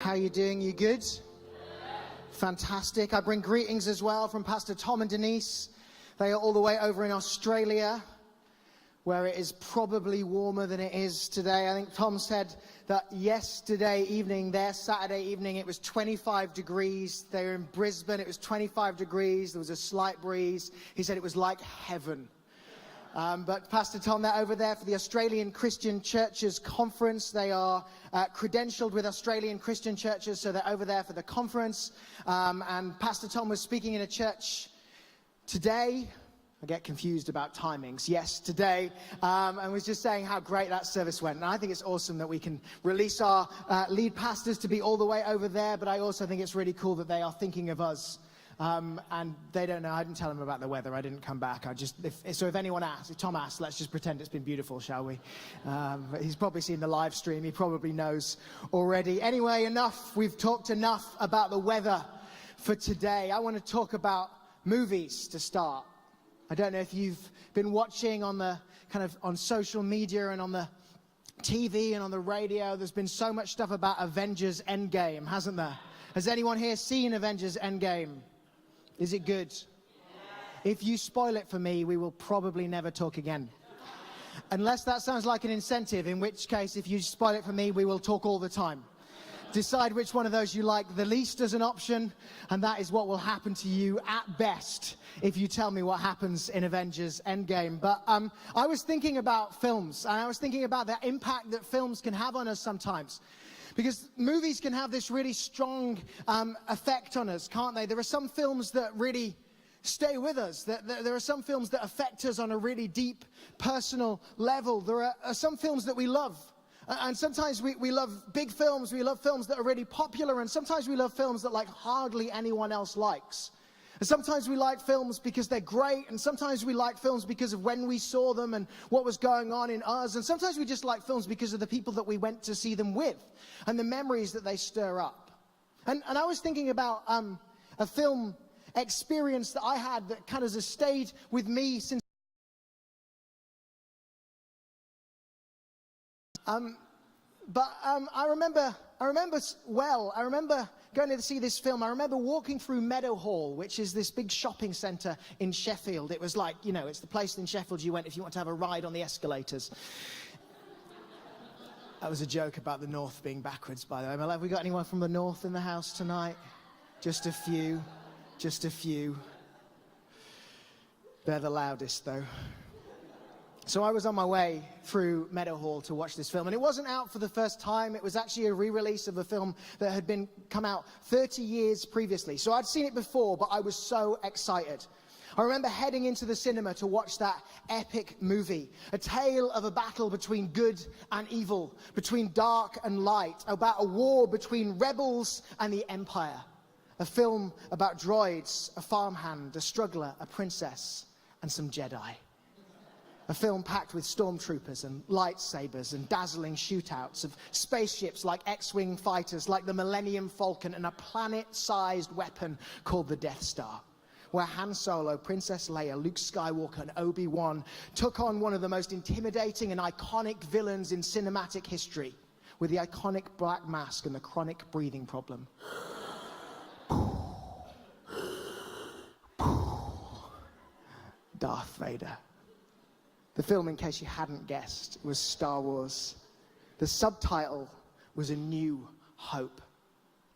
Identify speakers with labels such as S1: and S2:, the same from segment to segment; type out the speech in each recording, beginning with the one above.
S1: How are you doing? You good? Fantastic. I bring greetings as well from Pastor Tom and Denise. They are all the way over in Australia, where it is probably warmer than it is today. I think Tom said that yesterday evening, their Saturday evening, it was 25 degrees. They were in Brisbane. It was 25 degrees. There was a slight breeze. He said it was like heaven. But Pastor Tom, they're over there for the Australian Christian Churches Conference. They are credentialed with Australian Christian churches, so they're over there for the conference. And Pastor Tom was speaking in a church today. I get confused about timings. Yes, today. And was just saying how great that service went. And I think it's awesome that we can release our lead pastors to be all the way over there. But I also think it's really cool that they are thinking of us. And they don't know. I didn't tell them about the weather. I didn't come back. If anyone asks, if Tom asks, let's just pretend it's been beautiful, shall we? But he's probably seen the live stream. He probably knows already. Anyway, enough. We've talked enough about the weather for today. I want to talk about movies to start. I don't know if you've been watching on social media and on the TV and on the radio. There's been so much stuff about Avengers Endgame, hasn't there? Has anyone here seen Avengers Endgame? Is it good? Yes. If you spoil it for me, we will probably never talk again. Unless that sounds like an incentive, in which case, if you spoil it for me, we will talk all the time. Decide which one of those you like the least as an option, and that is what will happen to you at best if you tell me what happens in Avengers Endgame. But I was thinking about films, and I was thinking about the impact that films can have on us sometimes. Because movies can have this really strong effect on us, can't they? There are some films that really stay with us. There are some films that affect us on a really deep, personal level. There are some films that we love. And sometimes we love big films. We love films that are really popular. And sometimes we love films that like hardly anyone else likes. And sometimes we like films because they're great, and sometimes we like films because of when we saw them and what was going on in us, and sometimes we just like films because of the people that we went to see them with and the memories that they stir up. And I was thinking about a film experience that I had that kind of has stayed with me since. I remember going to see this film. I remember walking through Meadowhall, which is this big shopping centre in Sheffield. It was like, it's the place in Sheffield you went if you want to have a ride on the escalators. That was a joke about the north being backwards, by the way. Have we got anyone from the north in the house tonight? Just a few. Just a few. They're the loudest, though. So I was on my way through Meadowhall to watch this film, and it wasn't out for the first time. It was actually a re-release of a film that had come out 30 years previously. So I'd seen it before, but I was so excited. I remember heading into the cinema to watch that epic movie, a tale of a battle between good and evil, between dark and light, about a war between rebels and the Empire. A film about droids, a farmhand, a struggler, a princess, and some Jedi. A film packed with stormtroopers and lightsabers and dazzling shootouts of spaceships like X-Wing fighters, like the Millennium Falcon, and a planet-sized weapon called the Death Star, where Han Solo, Princess Leia, Luke Skywalker, and Obi-Wan took on one of the most intimidating and iconic villains in cinematic history, with the iconic black mask and the chronic breathing problem. Darth Vader. The film, in case you hadn't guessed, was Star Wars. The subtitle was A New Hope.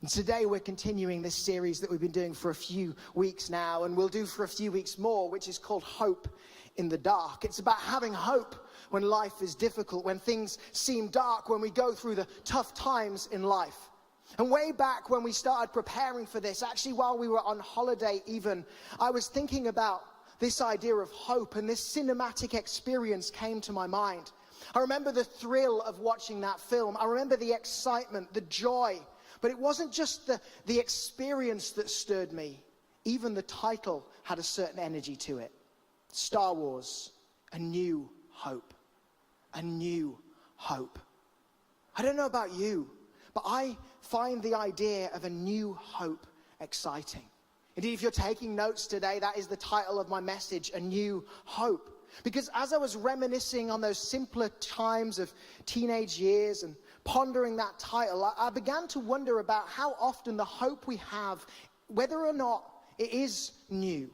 S1: And today we're continuing this series that we've been doing for a few weeks now, and we'll do for a few weeks more, which is called Hope in the Dark. It's about having hope when life is difficult, when things seem dark, when we go through the tough times in life. And way back when we started preparing for this, actually while we were on holiday even, I was thinking about this idea of hope, and this cinematic experience came to my mind. I remember the thrill of watching that film. I remember the excitement, the joy. But it wasn't just the experience that stirred me. Even the title had a certain energy to it. Star Wars, A New Hope. A New Hope. I don't know about you, but I find the idea of a new hope exciting. Indeed, if you're taking notes today, that is the title of my message, A New Hope. Because as I was reminiscing on those simpler times of teenage years and pondering that title, I began to wonder about how often the hope we have, whether or not it is new.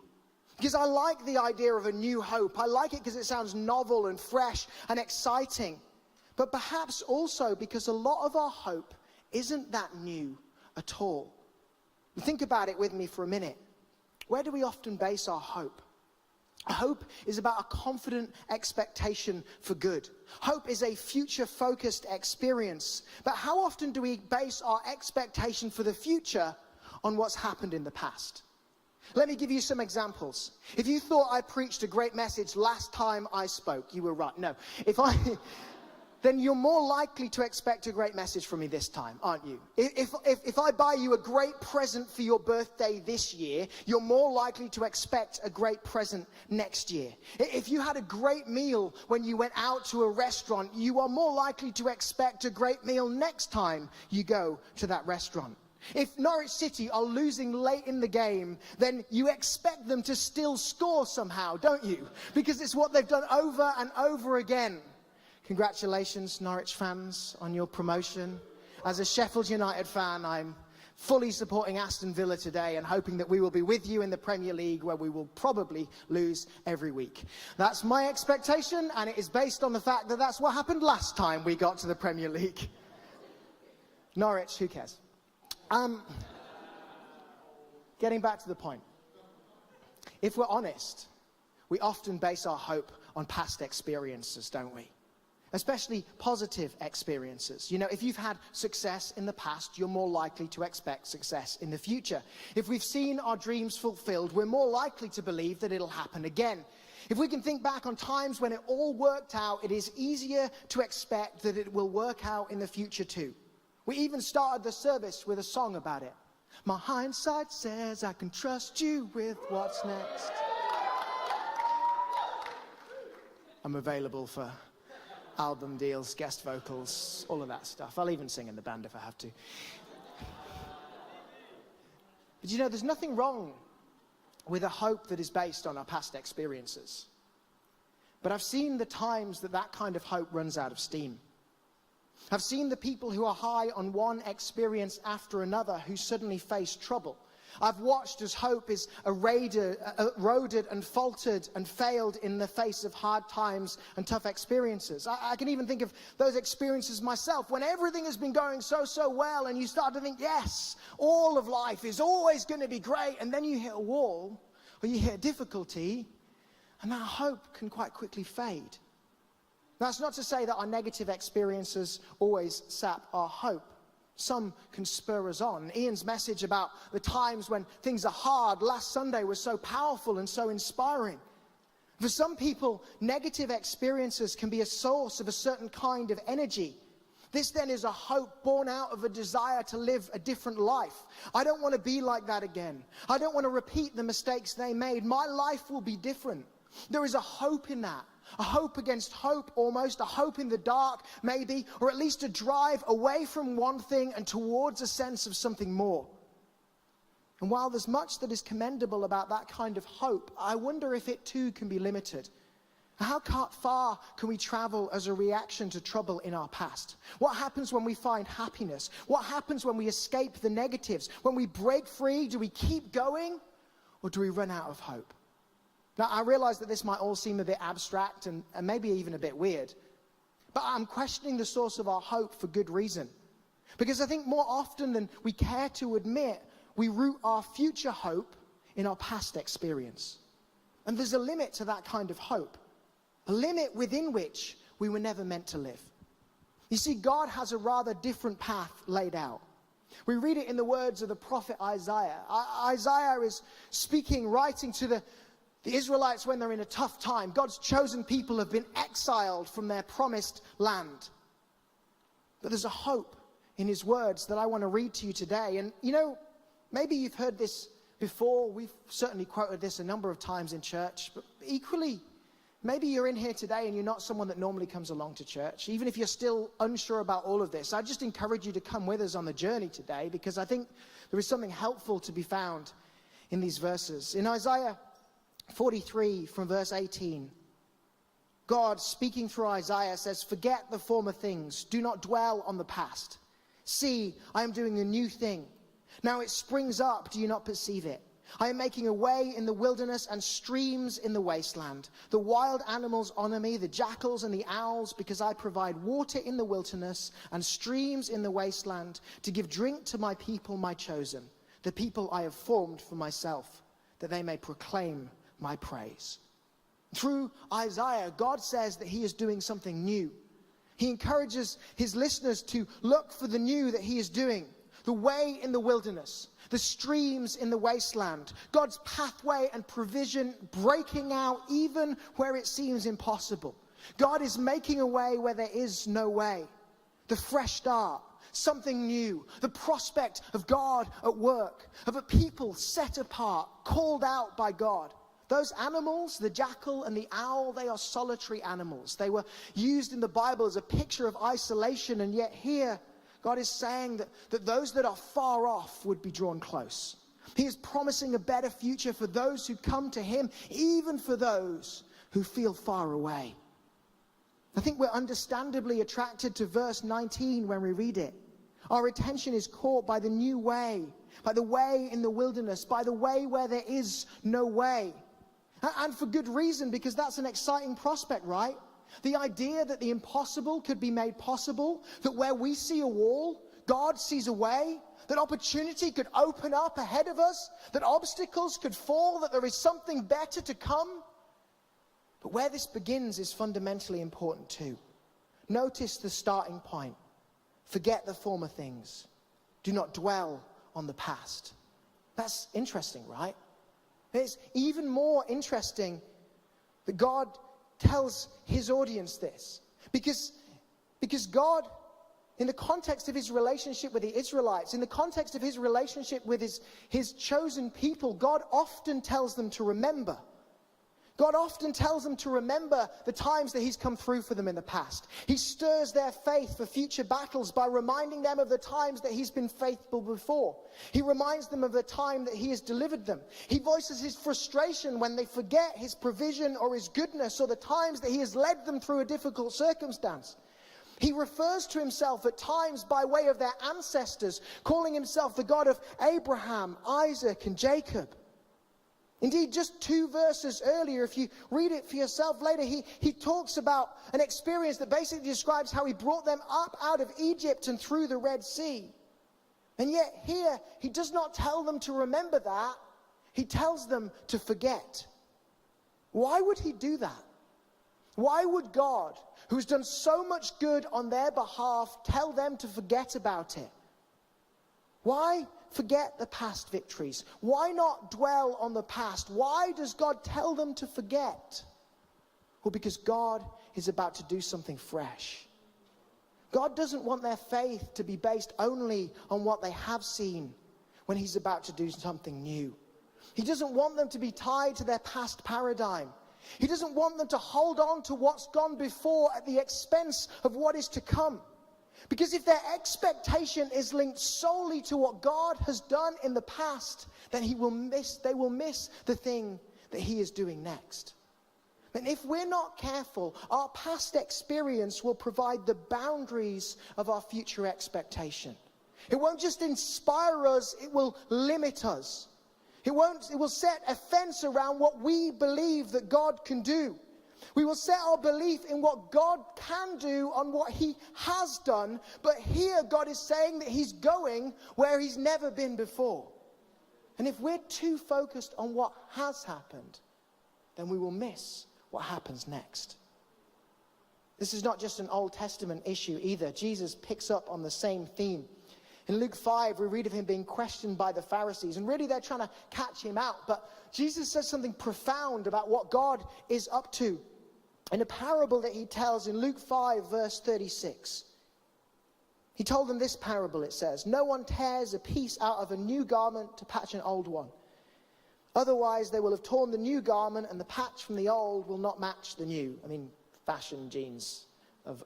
S1: Because I like the idea of a new hope. I like it because it sounds novel and fresh and exciting. But perhaps also because a lot of our hope isn't that new at all. Think about it with me for a minute. Where do we often base our hope? Hope is about a confident expectation for good. Hope is a future-focused experience. But how often do we base our expectation for the future on what's happened in the past? Let me give you some examples. If you thought I preached a great message last time I spoke, you were right. No. Then you're more likely to expect a great message from me this time, aren't you? If I buy you a great present for your birthday this year, you're more likely to expect a great present next year. If you had a great meal when you went out to a restaurant, you are more likely to expect a great meal next time you go to that restaurant. If Norwich City are losing late in the game, then you expect them to still score somehow, don't you? Because it's what they've done over and over again. Congratulations, Norwich fans, on your promotion. As a Sheffield United fan, I'm fully supporting Aston Villa today and hoping that we will be with you in the Premier League, where we will probably lose every week. That's my expectation, and it is based on the fact that that's what happened last time we got to the Premier League. Norwich, who cares? Getting back to the point. If we're honest, we often base our hope on past experiences, don't we? Especially positive experiences. You know, if you've had success in the past, you're more likely to expect success in the future. If we've seen our dreams fulfilled, we're more likely to believe that it'll happen again. If we can think back on times when it all worked out, it is easier to expect that it will work out in the future too. We even started the service with a song about it. My hindsight says I can trust you with what's next. I'm available for album deals, guest vocals, all of that stuff. I'll even sing in the band if I have to. But you know, there's nothing wrong with a hope that is based on our past experiences. But I've seen the times that that kind of hope runs out of steam. I've seen the people who are high on one experience after another who suddenly face trouble. I've watched as hope is eroded and faltered and failed in the face of hard times and tough experiences. I can even think of those experiences myself when everything has been going so well and you start to think, yes, all of life is always going to be great, and then you hit a wall or you hit a difficulty and that hope can quite quickly fade. That's not to say that our negative experiences always sap our hope. Some can spur us on. Ian's message about the times when things are hard last Sunday was so powerful and so inspiring. For some people, negative experiences can be a source of a certain kind of energy. This then is a hope born out of a desire to live a different life. I don't want to be like that again. I don't want to repeat the mistakes they made. My life will be different. There is a hope in that. A hope against hope almost, a hope in the dark maybe, or at least a drive away from one thing and towards a sense of something more. And while there's much that is commendable about that kind of hope, I wonder if it too can be limited. How far can we travel as a reaction to trouble in our past? What happens when we find happiness? What happens when we escape the negatives? When we break free, do we keep going or do we run out of hope? Now, I realize that this might all seem a bit abstract and maybe even a bit weird, but I'm questioning the source of our hope for good reason. Because I think more often than we care to admit, we root our future hope in our past experience. And there's a limit to that kind of hope, a limit within which we were never meant to live. You see, God has a rather different path laid out. We read it in the words of the prophet Isaiah. Isaiah is speaking, writing to the Israelites when they're in a tough time. God's chosen people have been exiled from their promised land. But there's a hope in his words that I want to read to you today. And you know, maybe you've heard this before. We've certainly quoted this a number of times in church. But equally, maybe you're in here today and you're not someone that normally comes along to church. Even if you're still unsure about all of this, I just encourage you to come with us on the journey today, because I think there is something helpful to be found in these verses. In Isaiah 43 from verse 18, God, speaking through Isaiah, says, "Forget the former things. Do not dwell on the past. See, I am doing a new thing. Now it springs up. Do you not perceive it? I am making a way in the wilderness and streams in the wasteland. The wild animals honor me, the jackals and the owls, because I provide water in the wilderness and streams in the wasteland to give drink to my people, my chosen, the people I have formed for myself, that they may proclaim my praise." Through Isaiah, God says that he is doing something new. He encourages his listeners to look for the new that he is doing. The way in the wilderness, the streams in the wasteland, God's pathway and provision breaking out even where it seems impossible. God is making a way where there is no way. The fresh start, something new, the prospect of God at work, of a people set apart, called out by God. Those animals, the jackal and the owl, they are solitary animals. They were used in the Bible as a picture of isolation, and yet here God is saying that those that are far off would be drawn close. He is promising a better future for those who come to him, even for those who feel far away. I think we're understandably attracted to verse 19 when we read it. Our attention is caught by the new way, by the way in the wilderness, by the way where there is no way. And for good reason, because that's an exciting prospect, right? The idea that the impossible could be made possible, that where we see a wall, God sees a way, that opportunity could open up ahead of us, that obstacles could fall, that there is something better to come. But where this begins is fundamentally important too. Notice the starting point. Forget the former things. Do not dwell on the past. That's interesting, right? It's even more interesting that God tells his audience this. Because God, in the context of his relationship with the Israelites, in the context of his relationship with his chosen people, God often tells them to remember. God often tells them to remember the times that he's come through for them in the past. He stirs their faith for future battles by reminding them of the times that he's been faithful before. He reminds them of the time that he has delivered them. He voices his frustration when they forget his provision or his goodness, or the times that he has led them through a difficult circumstance. He refers to himself at times by way of their ancestors, calling himself the God of Abraham, Isaac, and Jacob. Indeed, just 2 verses earlier, if you read it for yourself later, he talks about an experience that basically describes how he brought them up out of Egypt and through the Red Sea. And yet here, he does not tell them to remember that. He tells them to forget. Why would he do that? Why would God, who's done so much good on their behalf, tell them to forget about it? Why forget the past victories? Why not dwell on the past? Why does God tell them to forget? Well, because God is about to do something fresh. God doesn't want their faith to be based only on what they have seen when he's about to do something new. He doesn't want them to be tied to their past paradigm. He doesn't want them to hold on to what's gone before at the expense of what is to come. Because if their expectation is linked solely to what God has done in the past, then they will miss the thing that he is doing next. And if we're not careful, our past experience will provide the boundaries of our future expectation. It won't just inspire us, it will limit us. It will set a fence around what we believe that God can do. We will set our belief in what God can do on what he has done. But here God is saying that he's going where he's never been before. And if we're too focused on what has happened, then we will miss what happens next. This is not just an Old Testament issue either. Jesus picks up on the same theme. In Luke 5, we read of him being questioned by the Pharisees. And really they're trying to catch him out. But Jesus says something profound about what God is up to in a parable that he tells in Luke 5, verse 36. He told them this parable, it says, "No one tears a piece out of a new garment to patch an old one. Otherwise, they will have torn the new garment, and the patch from the old will not match the new." I mean, fashion jeans have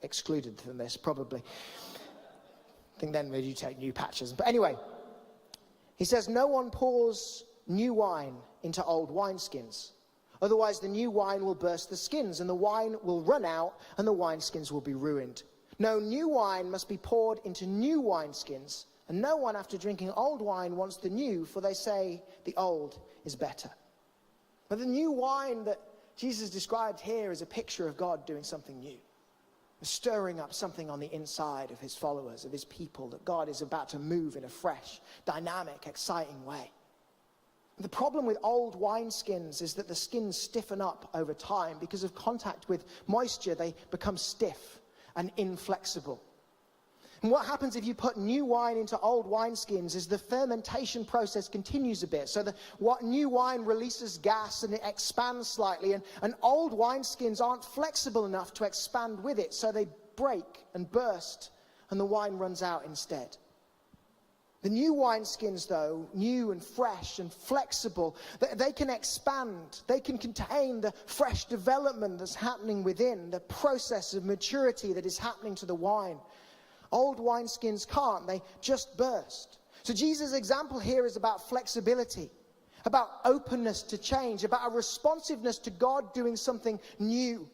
S1: excluded from this, probably. I think then we do take new patches. But anyway, he says, "No one pours new wine into old wineskins. Otherwise, the new wine will burst the skins, and the wine will run out, and the wineskins will be ruined. No, new wine must be poured into new wineskins, and no one after drinking old wine wants the new, for they say the old is better. But the new wine that Jesus described here is a picture of God doing something new, stirring up something on the inside of his followers, of his people, that God is about to move in a fresh, dynamic, exciting way. The problem with old wineskins is that the skins stiffen up over time. Because of contact with moisture, they become stiff and inflexible. And what happens if you put new wine into old wineskins is the fermentation process continues a bit. So what new wine releases gas and it expands slightly, and old wineskins aren't flexible enough to expand with it. So they break and burst, and the wine runs out instead. The new wineskins, though, new and fresh and flexible, they can expand. They can contain the fresh development that's happening within, the process of maturity that is happening to the wine. Old wineskins can't. They just burst. So Jesus' example here is about flexibility, about openness to change, about a responsiveness to God doing something new.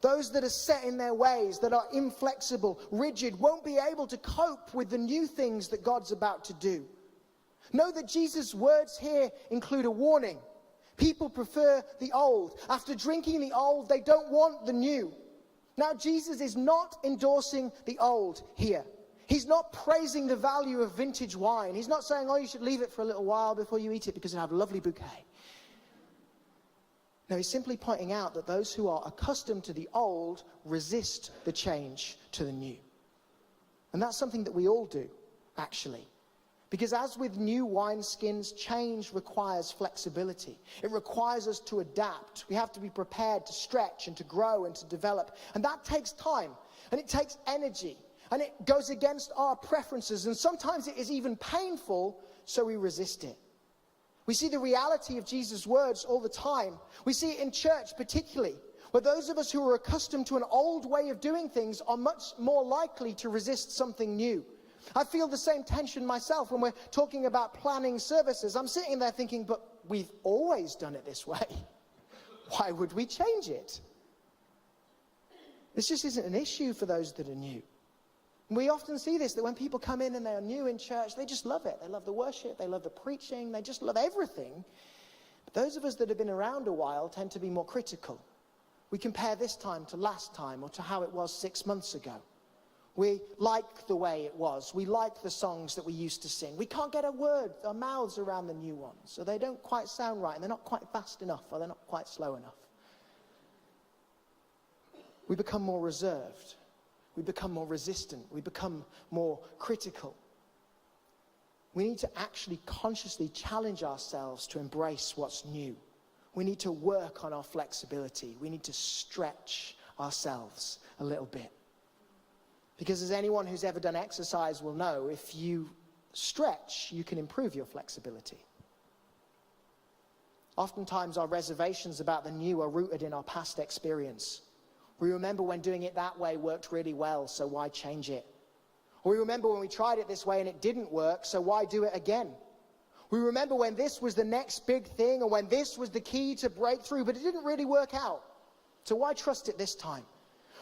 S1: Those that are set in their ways, that are inflexible, rigid, won't be able to cope with the new things that God's about to do. Know that Jesus' words here include a warning. People prefer the old. After drinking the old, they don't want the new. Now, Jesus is not endorsing the old here. He's not praising the value of vintage wine. He's not saying, oh, you should leave it for a little while before you eat it because it'll have a lovely bouquet. No, he's simply pointing out that those who are accustomed to the old resist the change to the new. And that's something that we all do, actually. Because as with new wineskins, change requires flexibility. It requires us to adapt. We have to be prepared to stretch and to grow and to develop. And that takes time, and it takes energy, and it goes against our preferences. And sometimes it is even painful, so we resist it. We see the reality of Jesus' words all the time. We see it in church particularly, where those of us who are accustomed to an old way of doing things are much more likely to resist something new. I feel the same tension myself when we're talking about planning services. I'm sitting there thinking, but we've always done it this way. Why would we change it? This just isn't an issue for those that are new. We often see this, that when people come in and they are new in church, they just love it. They love the worship, they love the preaching, they just love everything. But those of us that have been around a while tend to be more critical. We compare this time to last time or to how it was 6 months ago. We like the way it was. We like the songs that we used to sing. We can't get our mouths around the new ones. So they don't quite sound right, and they're not quite fast enough, or they're not quite slow enough. We become more reserved. We become more resistant. We become more critical. We need to actually consciously challenge ourselves to embrace what's new. We need to work on our flexibility. We need to stretch ourselves a little bit. Because as anyone who's ever done exercise will know, if you stretch, you can improve your flexibility. Oftentimes our reservations about the new are rooted in our past experience. We remember when doing it that way worked really well, so why change it? Or we remember when we tried it this way and it didn't work, so why do it again? We remember when this was the next big thing, or when this was the key to breakthrough, but it didn't really work out. So why trust it this time?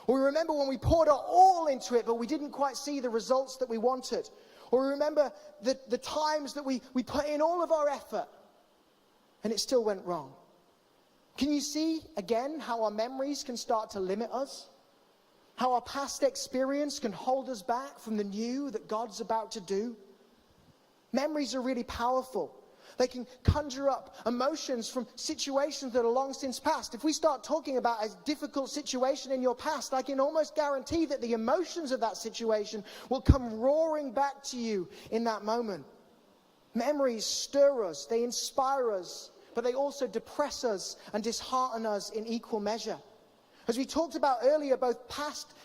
S1: Or we remember when we poured our all into it, but we didn't quite see the results that we wanted. Or we remember the times that we put in all of our effort, and it still went wrong. Can you see, again, how our memories can start to limit us? How our past experience can hold us back from the new that God's about to do? Memories are really powerful. They can conjure up emotions from situations that are long since past. If we start talking about a difficult situation in your past, I can almost guarantee that the emotions of that situation will come roaring back to you in that moment. Memories stir us, they inspire us, but they also depress us and dishearten us in equal measure. As we talked about earlier, both positive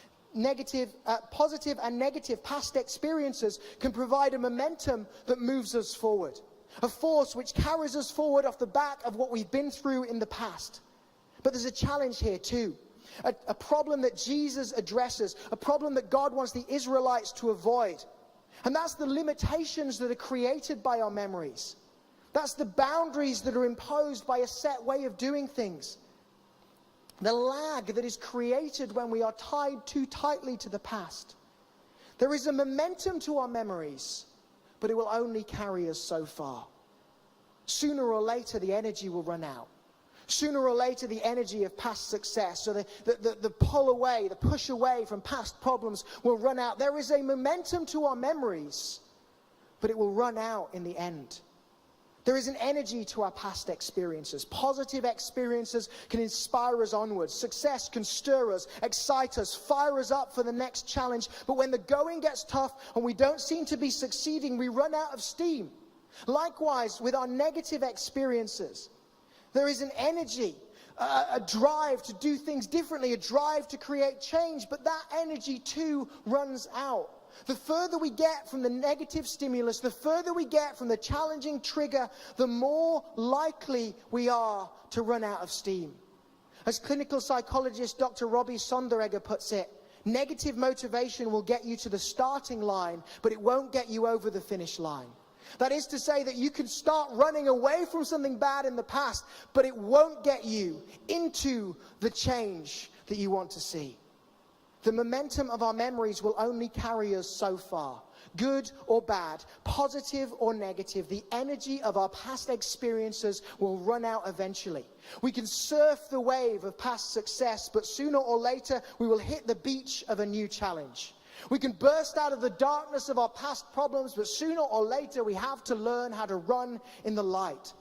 S1: and negative past experiences can provide a momentum that moves us forward. A force which carries us forward off the back of what we've been through in the past. But there's a challenge here too. A problem that Jesus addresses. A problem that God wants the Israelites to avoid. And that's the limitations that are created by our memories. That's the boundaries that are imposed by a set way of doing things. The lag that is created when we are tied too tightly to the past. There is a momentum to our memories, but it will only carry us so far. Sooner or later, the energy will run out. Sooner or later, the energy of past success, or the pull away, the push away from past problems will run out. There is a momentum to our memories, but it will run out in the end. There is an energy to our past experiences. Positive experiences can inspire us onwards. Success can stir us, excite us, fire us up for the next challenge. But when the going gets tough and we don't seem to be succeeding, we run out of steam. Likewise, with our negative experiences, there is an energy, a drive to do things differently, a drive to create change, but that energy too runs out. The further we get from the negative stimulus, the further we get from the challenging trigger, the more likely we are to run out of steam. As clinical psychologist Dr. Robbie Sonderegger puts it, negative motivation will get you to the starting line, but it won't get you over the finish line. That is to say that you can start running away from something bad in the past, but it won't get you into the change that you want to see. The momentum of our memories will only carry us so far. Good or bad, positive or negative, the energy of our past experiences will run out eventually. We can surf the wave of past success, but sooner or later we will hit the beach of a new challenge. We can burst out of the darkness of our past problems, but sooner or later we have to learn how to run in the light.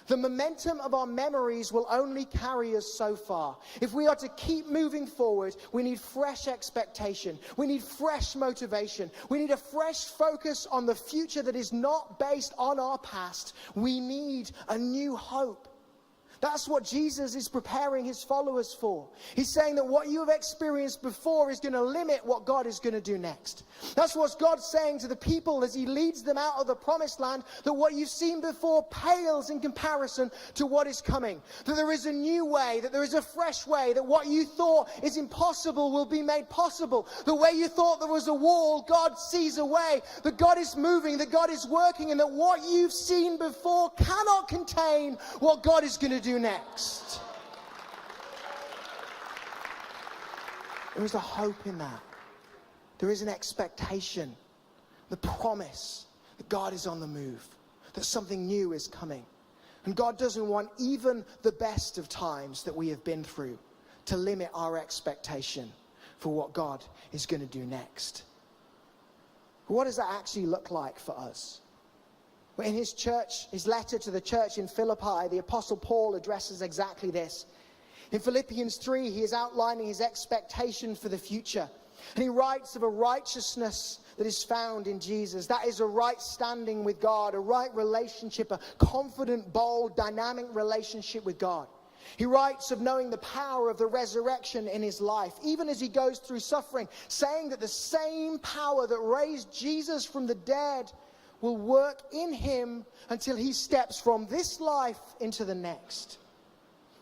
S1: The momentum of our memories will only carry us so far. If we are to keep moving forward, we need fresh expectation. We need fresh motivation. We need a fresh focus on the future that is not based on our past. We need a new hope. That's what Jesus is preparing his followers for. He's saying that what you have experienced before is going to limit what God is going to do next. That's what God's saying to the people as he leads them out of the promised land, that what you've seen before pales in comparison to what is coming. That there is a new way, that there is a fresh way, that what you thought is impossible will be made possible. The way you thought there was a wall, God sees a way. That God is moving, that God is working, and that what you've seen before cannot contain what God is going to do next. There is a hope in that. There is an expectation, the promise that God is on the move, that something new is coming. And God doesn't want even the best of times that we have been through to limit our expectation for what God is going to do next. What does that actually look like for us? In his church, his letter to the church in Philippi, the Apostle Paul addresses exactly this. In Philippians 3, he is outlining his expectation for the future. And he writes of a righteousness that is found in Jesus. That is a right standing with God, a right relationship, a confident, bold, dynamic relationship with God. He writes of knowing the power of the resurrection in his life, even as he goes through suffering, saying that the same power that raised Jesus from the dead will work in him until he steps from this life into the next.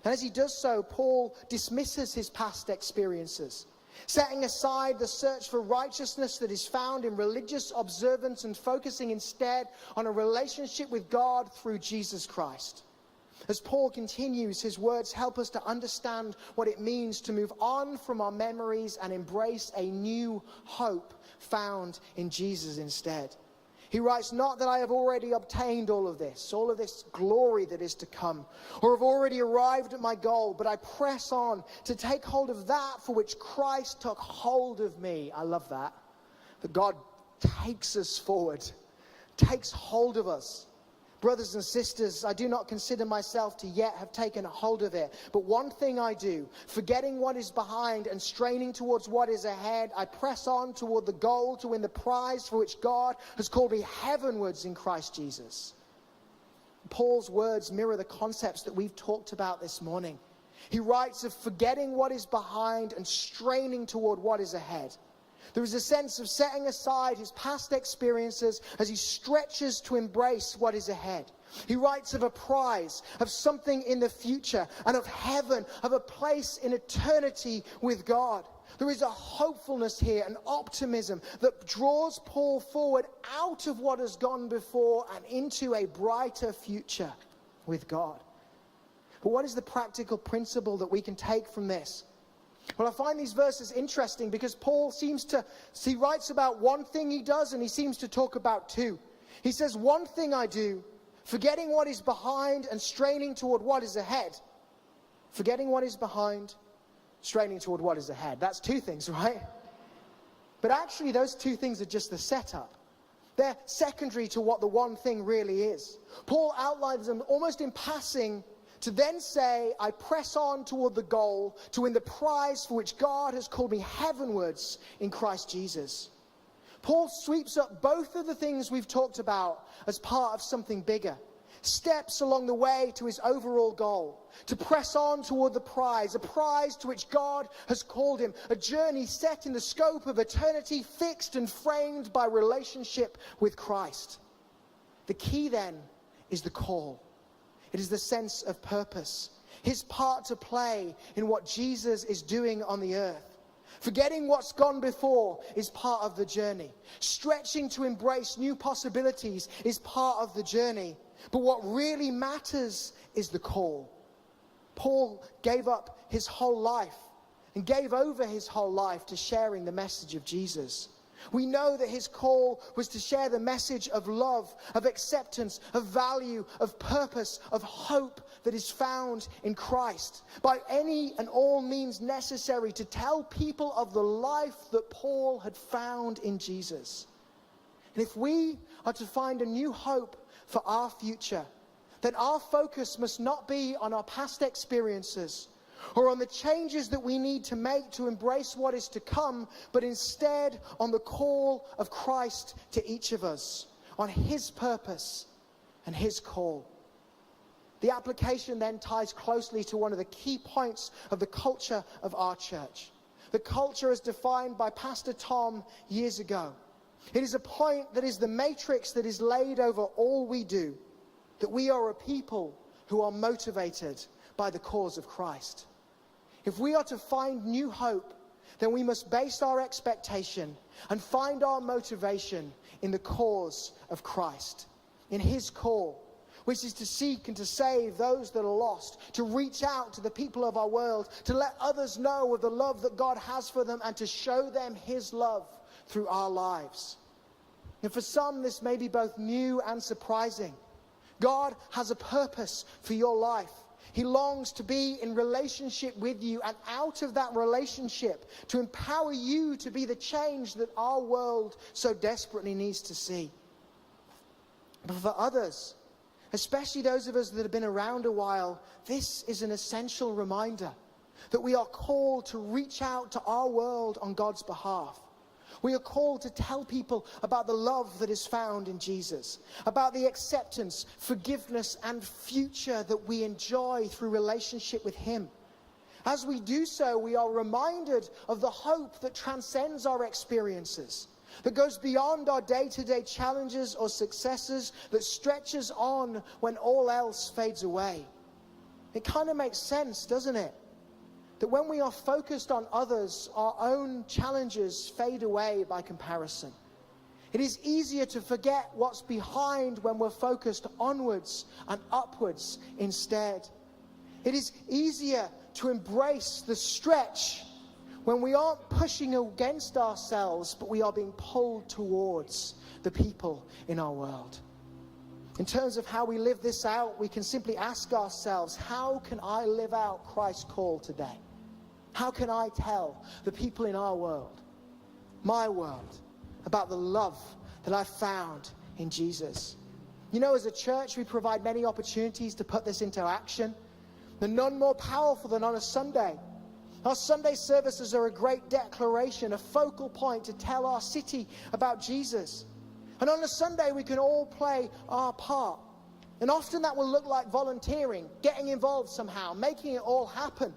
S1: And as he does so, Paul dismisses his past experiences, setting aside the search for righteousness that is found in religious observance and focusing instead on a relationship with God through Jesus Christ. As Paul continues, his words help us to understand what it means to move on from our memories and embrace a new hope found in Jesus instead. He writes, not that I have already obtained all of this glory that is to come, or have already arrived at my goal, but I press on to take hold of that for which Christ took hold of me. I love that. That God takes us forward, takes hold of us. Brothers and sisters, I do not consider myself to yet have taken hold of it. But one thing I do, forgetting what is behind and straining towards what is ahead, I press on toward the goal to win the prize for which God has called me heavenwards in Christ Jesus. Paul's words mirror the concepts that we've talked about this morning. He writes of forgetting what is behind and straining toward what is ahead. There is a sense of setting aside his past experiences as he stretches to embrace what is ahead. He writes of a prize, of something in the future, and of heaven, of a place in eternity with God. There is a hopefulness here, an optimism that draws Paul forward out of what has gone before and into a brighter future with God. But what is the practical principle that we can take from this? Well, I find these verses interesting because Paul he writes about one thing he does and he seems to talk about two. He says, one thing I do, forgetting what is behind and straining toward what is ahead. Forgetting what is behind, straining toward what is ahead. That's two things, right? But actually those two things are just the setup. They're secondary to what the one thing really is. Paul outlines them almost in passing to then say, I press on toward the goal to win the prize for which God has called me heavenwards in Christ Jesus. Paul sweeps up both of the things we've talked about as part of something bigger. Steps along the way to his overall goal. To press on toward the prize, a prize to which God has called him. A journey set in the scope of eternity, fixed and framed by relationship with Christ. The key then is the call. It is the sense of purpose. His part to play in what Jesus is doing on the earth. Forgetting what's gone before is part of the journey. Stretching to embrace new possibilities is part of the journey. But what really matters is the call. Paul gave up his whole life and gave over his whole life to sharing the message of Jesus. We know that his call was to share the message of love, of acceptance, of value, of purpose, of hope that is found in Christ. By any and all means necessary to tell people of the life that Paul had found in Jesus. And if we are to find a new hope for our future, then our focus must not be on our past experiences or on the changes that we need to make to embrace what is to come, but instead on the call of Christ to each of us, on his purpose and his call. The application then ties closely to one of the key points of the culture of our church. The culture as defined by Pastor Tom years ago. It is a point that is the matrix that is laid over all we do, that we are a people who are motivated by the cause of Christ. If we are to find new hope, then we must base our expectation and find our motivation in the cause of Christ, in his call, which is to seek and to save those that are lost, to reach out to the people of our world, to let others know of the love that God has for them and to show them his love through our lives. And for some, this may be both new and surprising. God has a purpose for your life. He longs to be in relationship with you, and out of that relationship to empower you to be the change that our world so desperately needs to see. But for others, especially those of us that have been around a while, this is an essential reminder that we are called to reach out to our world on God's behalf. We are called to tell people about the love that is found in Jesus, about the acceptance, forgiveness, and future that we enjoy through relationship with him. As we do so, we are reminded of the hope that transcends our experiences, that goes beyond our day-to-day challenges or successes, that stretches on when all else fades away. It kind of makes sense, doesn't it? That when we are focused on others, our own challenges fade away by comparison. It is easier to forget what's behind when we're focused onwards and upwards instead. It is easier to embrace the stretch when we aren't pushing against ourselves, but we are being pulled towards the people in our world. In terms of how we live this out, we can simply ask ourselves, how can I live out Christ's call today? How can I tell the people in our world, my world, about the love that I found in Jesus? You know, as a church, we provide many opportunities to put this into action. They're none more powerful than on a Sunday. Our Sunday services are a great declaration, a focal point to tell our city about Jesus. And on a Sunday, we can all play our part. And often that will look like volunteering, getting involved somehow, making it all happen.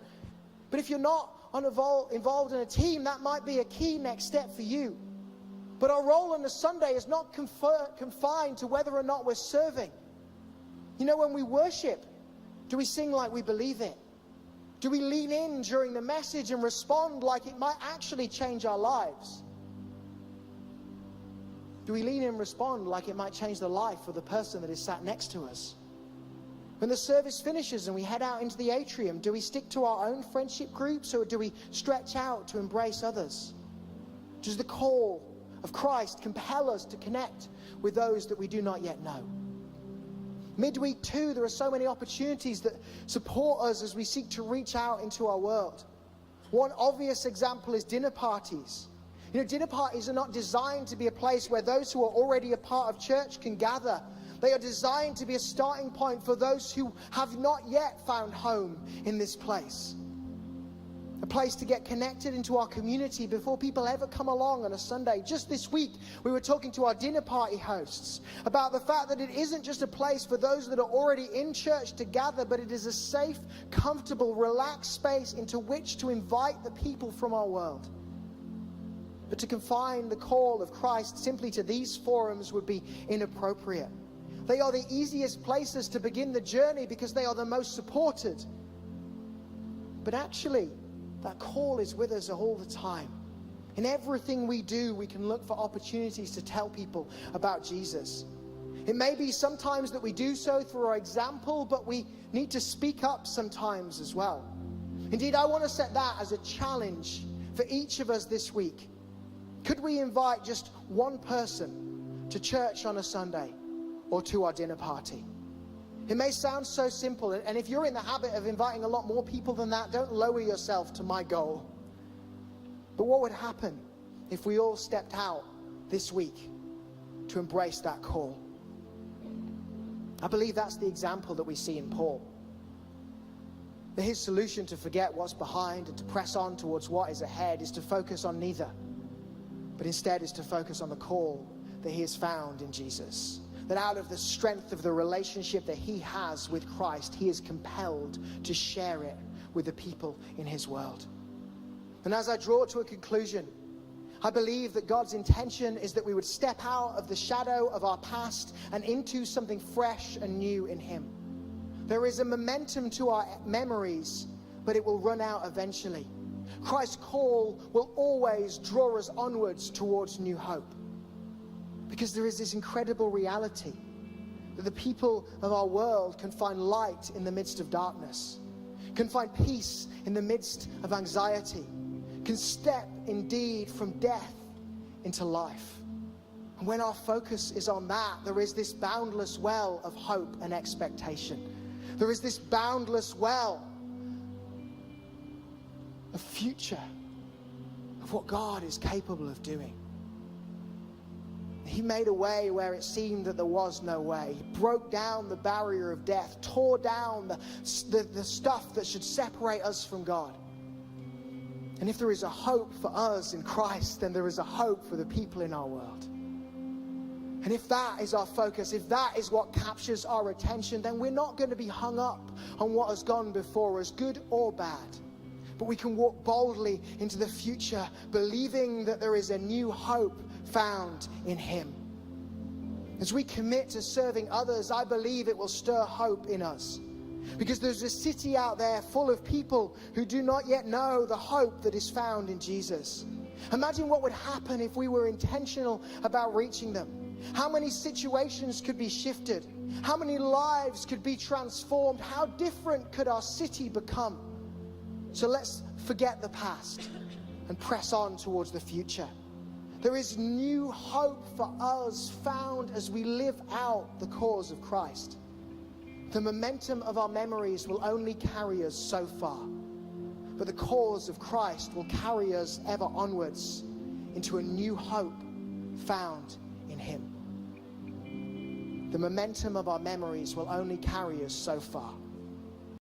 S1: But if you're not involved in a team, that might be a key next step for you. But our role on a Sunday is not confined to whether or not we're serving. You know, when we worship, do we sing like we believe it? Do we lean in during the message and respond like it might actually change our lives? Do we lean in and respond like it might change the life of the person that is sat next to us? When the service finishes and we head out into the atrium, do we stick to our own friendship groups, or do we stretch out to embrace others? Does the call of Christ compel us to connect with those that we do not yet know? Midweek too, there are so many opportunities that support us as we seek to reach out into our world. One obvious example is dinner parties. You know, dinner parties are not designed to be a place where those who are already a part of church can gather. They are designed to be a starting point for those who have not yet found home in this place. A place to get connected into our community before people ever come along on a Sunday. Just this week, we were talking to our dinner party hosts about the fact that it isn't just a place for those that are already in church to gather, but it is a safe, comfortable, relaxed space into which to invite the people from our world. But to confine the call of Christ simply to these forums would be inappropriate. They are the easiest places to begin the journey because they are the most supported. But actually, that call is with us all the time. In everything we do, we can look for opportunities to tell people about Jesus. It may be sometimes that we do so through our example, but we need to speak up sometimes as well. Indeed, I want to set that as a challenge for each of us this week. Could we invite just one person to church on a Sunday or to our dinner party? It may sound so simple, and if you're in the habit of inviting a lot more people than that, don't lower yourself to my goal. But what would happen if we all stepped out this week to embrace that call? I believe that's the example that we see in Paul. That his solution to forget what's behind and to press on towards what is ahead is to focus on neither, but instead is to focus on the call that he has found in Jesus. That out of the strength of the relationship that he has with Christ, he is compelled to share it with the people in his world. And as I draw to a conclusion, I believe that God's intention is that we would step out of the shadow of our past and into something fresh and new in him. There is a momentum to our memories, but it will run out eventually. Christ's call will always draw us onwards towards new hope. Because there is this incredible reality that the people of our world can find light in the midst of darkness, can find peace in the midst of anxiety, can step indeed from death into life. And when our focus is on that, there is this boundless well of hope and expectation. There is this boundless well of future, of what God is capable of doing. He made a way where it seemed that there was no way. He broke down the barrier of death, tore down the stuff that should separate us from God. And if there is a hope for us in Christ, then there is a hope for the people in our world. And if that is our focus, if that is what captures our attention, then we're not going to be hung up on what has gone before us, good or bad. But we can walk boldly into the future, believing that there is a new hope found in him. As we commit to serving others, I believe it will stir hope in us. Because there's a city out there full of people who do not yet know the hope that is found in Jesus. Imagine what would happen if we were intentional about reaching them. How many situations could be shifted? How many lives could be transformed? How different could our city become? So let's forget the past and press on towards the future. There is new hope for us found as we live out the cause of Christ. The momentum of our memories will only carry us so far, but the cause of Christ will carry us ever onwards into a new hope found in him. The momentum of our memories will only carry us so far,